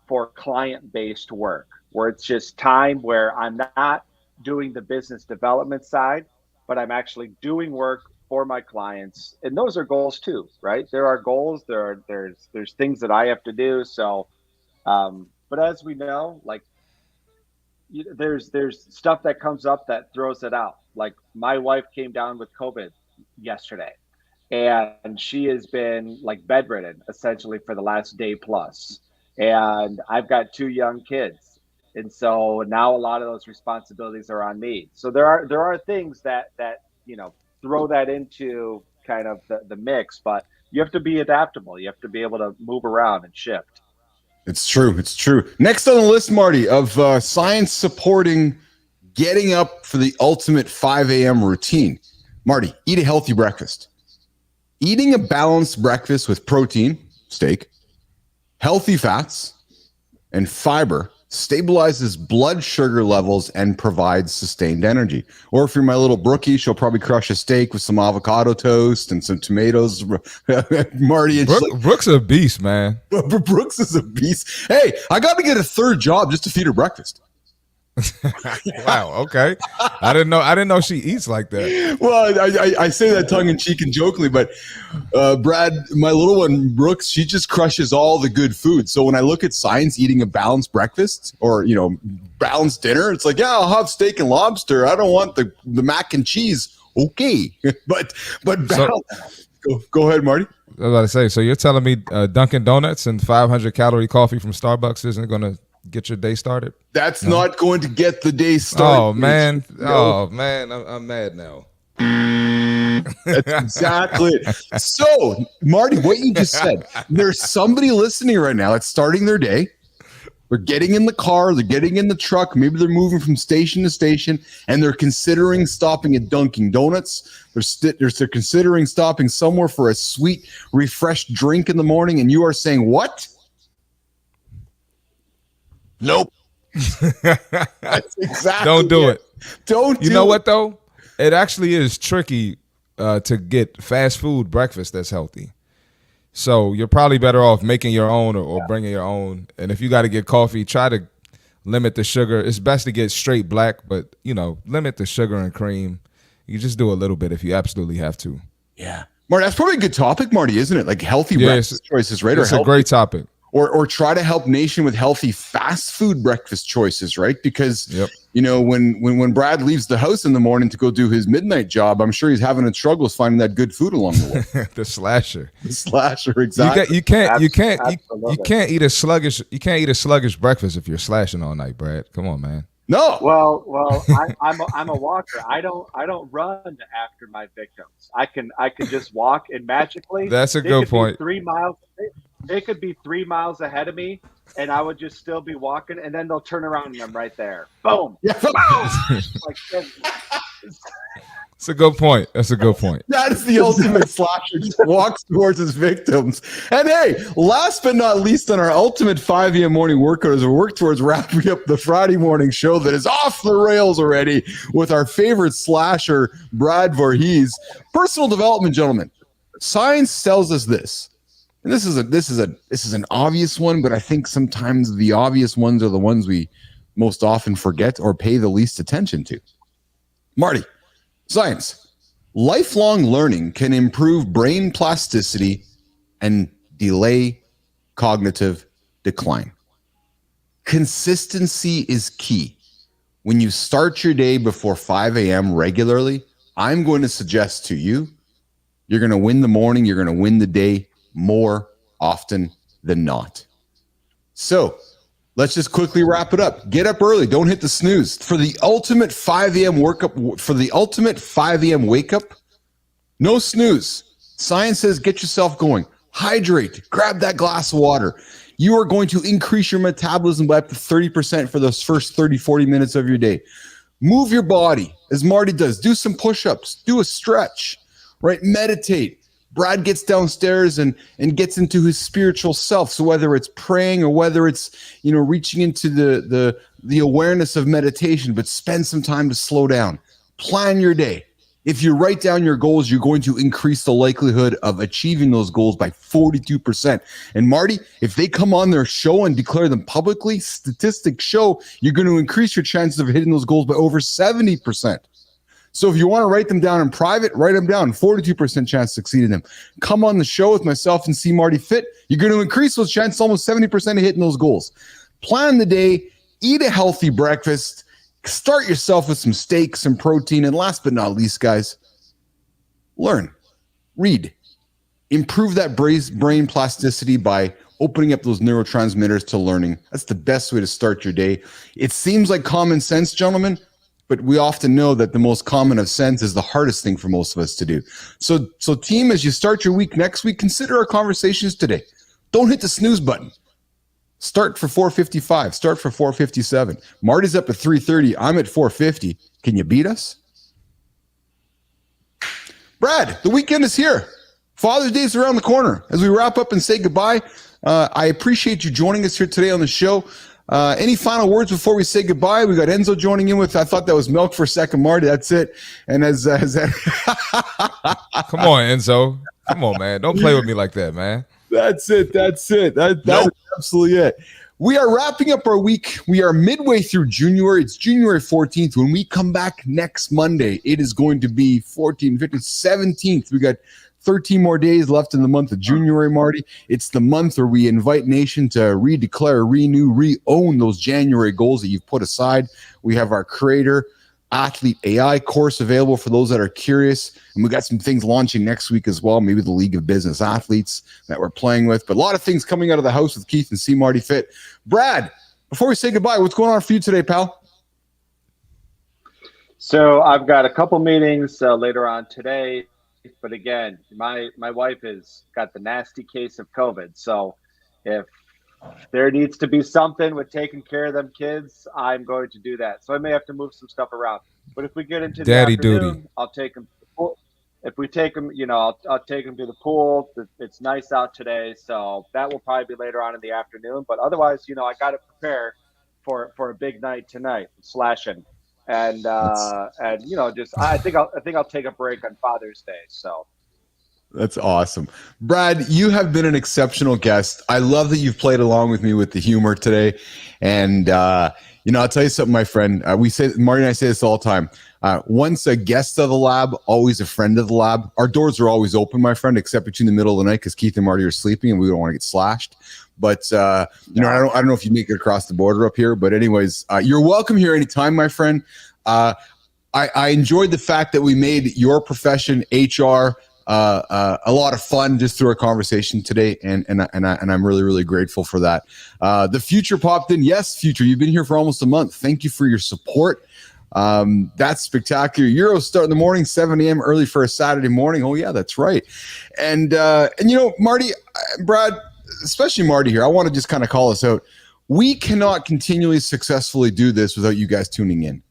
for client-based work, where it's just time where I'm not doing the business development side, but I'm actually doing work for my clients. And those are goals too, right? There are goals, there's things that I have to do. So, but as we know, like there's stuff that comes up that throws it out. Like my wife came down with COVID yesterday and she has been like bedridden essentially for the last day plus. And I've got 2 young kids. And so now a lot of those responsibilities are on me. So there are things that throw that into kind of the mix, but you have to be adaptable. You have to be able to move around and shift. It's true. It's true. Next on the list, Marty, of science supporting getting up for the ultimate 5 a.m. routine. Marty, eat a healthy breakfast. Eating a balanced breakfast with protein, steak, healthy fats, and fiber stabilizes blood sugar levels and provides sustained energy. Or if you're my little Brookie, she'll probably crush a steak with some avocado toast and some tomatoes. Marty and Brooks is a beast, man. Brooks is a beast. Hey, I got to get a third job just to feed her breakfast. Wow. Okay. I didn't know she eats like that. Well, I say that tongue in cheek and jokingly, but Brad, my little one Brooks, she just crushes all the good food. So when I look at Science eating a balanced breakfast or balanced dinner, it's like, yeah, I'll have steak and lobster. I don't want the mac and cheese. Okay, but go ahead, Marty. I was about to say. So you're telling me Dunkin' Donuts and 500 calorie coffee from Starbucks isn't going to get your day started? That's not going to get the day started. Oh man. Oh man. I'm mad now. That's exactly it. So, Marty, what you just said, there's somebody listening right now that's starting their day. They're getting in the car, they're getting in the truck, maybe they're moving from station to station, and they're considering stopping at Dunkin' Donuts. They're considering stopping somewhere for a sweet, refreshed drink in the morning, and you are saying, what? Nope. That's exactly Don't do it. Don't You know what though? It actually is tricky to get fast food breakfast that's healthy. So you're probably better off making your own or bringing your own. And if you got to get coffee, try to limit the sugar. It's best to get straight black, but limit the sugar and cream. You just do a little bit if you absolutely have to. Yeah, Marty, that's probably a good topic, Marty, isn't it? Like healthy breakfast choices, right? It's a great topic. Or try to help nation with healthy fast food breakfast choices, right? Because when Brad leaves the house in the morning to go do his midnight job, I'm sure he's having a struggles finding that good food along the way. The slasher, exactly. You can't eat a sluggish breakfast if you're slashing all night, Brad. Come on, man. No. Well, I'm a walker. I don't run after my victims. I can just walk and magically. That's a good point. 3 miles. They could be 3 miles ahead of me, and I would just still be walking, and then they'll turn around and I'm right there. Boom. Yeah. Boom. It's a good point. That's a good point. That is the ultimate slasher. Just walks towards his victims. And hey, last but not least on our ultimate 5 a.m. morning workout as we work towards wrapping up the Friday morning show that is off the rails already with our favorite slasher, Brad Voorhees. Personal development, gentlemen. Science tells us this. And this is an obvious one, but I think sometimes the obvious ones are the ones we most often forget or pay the least attention to. Marty, science. Lifelong learning can improve brain plasticity and delay cognitive decline. Consistency is key. When you start your day before 5 a.m. regularly, I'm going to suggest to you, you're going to win the morning, you're going to win the day more often than not. So let's just quickly wrap it up. Get up early. Don't hit the snooze. For the ultimate 5 a.m. wake up, no snooze. Science says get yourself going. Hydrate. Grab that glass of water. You are going to increase your metabolism by up to 30% for those first 30, 40 minutes of your day. Move your body, as Marty does. Do some push-ups. Do a stretch, right? Meditate. Brad gets downstairs and gets into his spiritual self. So whether it's praying or whether it's, reaching into the awareness of meditation, but spend some time to slow down. Plan your day. If you write down your goals, you're going to increase the likelihood of achieving those goals by 42%. And Marty, if they come on their show and declare them publicly, statistics show you're going to increase your chances of hitting those goals by over 70%. So if you want to write them down in private, write them down. 42% chance of succeeding them. Come on the show with myself and see Marty Fit. You're going to increase those chances almost 70% of hitting those goals. Plan the day. Eat a healthy breakfast. Start yourself with some steak, some protein. And last but not least, guys, learn. Read. Improve that brain plasticity by opening up those neurotransmitters to learning. That's the best way to start your day. It seems like common sense, gentlemen, but we often know that the most common of sense is the hardest thing for most of us to do. So team, as you start your week next week, consider our conversations today. Don't hit the snooze button. Start for 4:55. Start for 4:57. Marty's up at 3:30. I'm at 4:50. Can you beat us? Brad, the weekend is here. Father's Day is around the corner. As we wrap up and say goodbye, I appreciate you joining us here today on the show. Any final words before we say goodbye? We got Enzo joining in with, I thought that was milk for a second, Marty. That's it. And as come on, Enzo. Come on, man. Don't play with me like that, man. That's it. That's it. That's absolutely it. We are wrapping up our week. We are midway through January. It's January 14th. When we come back next Monday, it is going to be 14, 15, 17th. We got 13 more days left in the month of January, Marty. It's the month where we invite Nation to redeclare, renew, re-own those January goals that you've put aside. We have our Creator Athlete AI course available for those that are curious. And we got some things launching next week as well, maybe the League of Business Athletes that we're playing with. But a lot of things coming out of the house with Keith and C. Marty Fit. Brad, before we say goodbye, what's going on for you today, pal? So I've got a couple meetings later on today. But again, my wife has got the nasty case of COVID. So if there needs to be something with taking care of them kids, I'm going to do that. So I may have to move some stuff around. But if we get into the Daddy afternoon, duty. I'll take them. If we take them, I'll take them to the pool. It's nice out today, so that will probably be later on in the afternoon. But otherwise, I got to prepare for a big night tonight, slashing, and I think I'll take a break on Father's Day. So. That's awesome. Brad, you have been an exceptional guest. I love that you've played along with me with the humor today. And, I'll tell you something, my friend. Marty and I say this all the time. Once a guest of the lab, always a friend of the lab. Our doors are always open, my friend, except between the middle of the night because Keith and Marty are sleeping and we don't want to get slashed. But, I don't know if you make it across the border up here. But anyways, you're welcome here anytime, my friend. I enjoyed the fact that we made your profession, HR, a lot of fun just through our conversation today, and I'm really, really grateful for that. The Future popped in. Yes, Future, you've been here for almost a month. Thank you for your support. That's spectacular. Euros start in the morning, 7 a.m. early for a Saturday morning. Oh yeah, that's right. And Marty, Brad, especially Marty here, I want to just kind of call us out. We cannot continually successfully do this without you guys tuning in.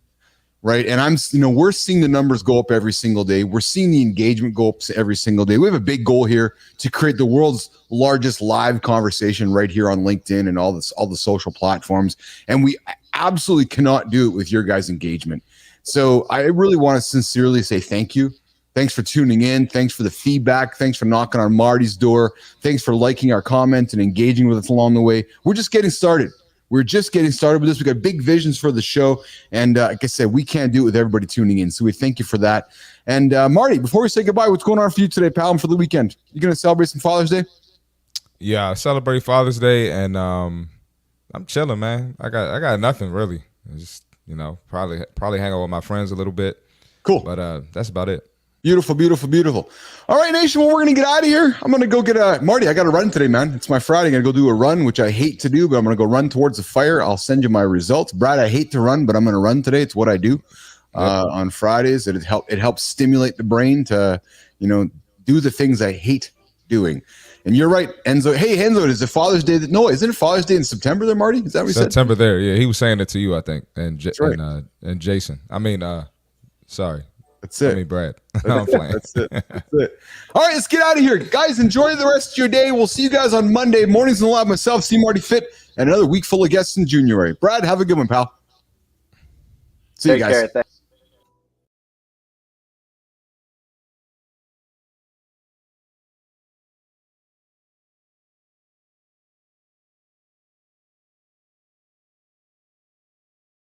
Right. And we're seeing the numbers go up every single day. We're seeing the engagement go up every single day. We have a big goal here to create the world's largest live conversation right here on LinkedIn and all the social platforms. And we absolutely cannot do it with your guys' engagement. So I really want to sincerely say thank you. Thanks for tuning in. Thanks for the feedback. Thanks for knocking on Marty's door. Thanks for liking our comment and engaging with us along the way. We're just getting started. We're just getting started with this. We got big visions for the show. And like I said, we can't do it with everybody tuning in. So we thank you for that. And Marty, before we say goodbye, what's going on for you today, pal, and for the weekend? You going to celebrate some Father's Day? Yeah, I celebrate Father's Day, and I'm chilling, man. I got nothing really. Just probably hang out with my friends a little bit. Cool. But that's about it. Beautiful, beautiful, beautiful. All right, Nation, well, we're going to get out of here. I'm going to go get Marty, I got to run today, man. It's my Friday. I'm going to go do a run, which I hate to do, but I'm going to go run towards the fire. I'll send you my results. Brad, I hate to run, but I'm going to run today. It's what I do on Fridays. It helps stimulate the brain to, do the things I hate doing. And you're right, Enzo. Hey, Enzo, is it Father's Day? No, isn't it Father's Day in September there, Marty? Is that what you said? September there, yeah. He was saying it to you, I think, and That's right. and Jason. Sorry. That's it. I mean, Brad. I'm playing. That's it. All right, let's get out of here. Guys, enjoy the rest of your day. We'll see you guys on Monday. Mornings in the lab, myself, C. Marty Fit, and another week full of guests in January. Brad, have a good one, pal. See you guys. Take care.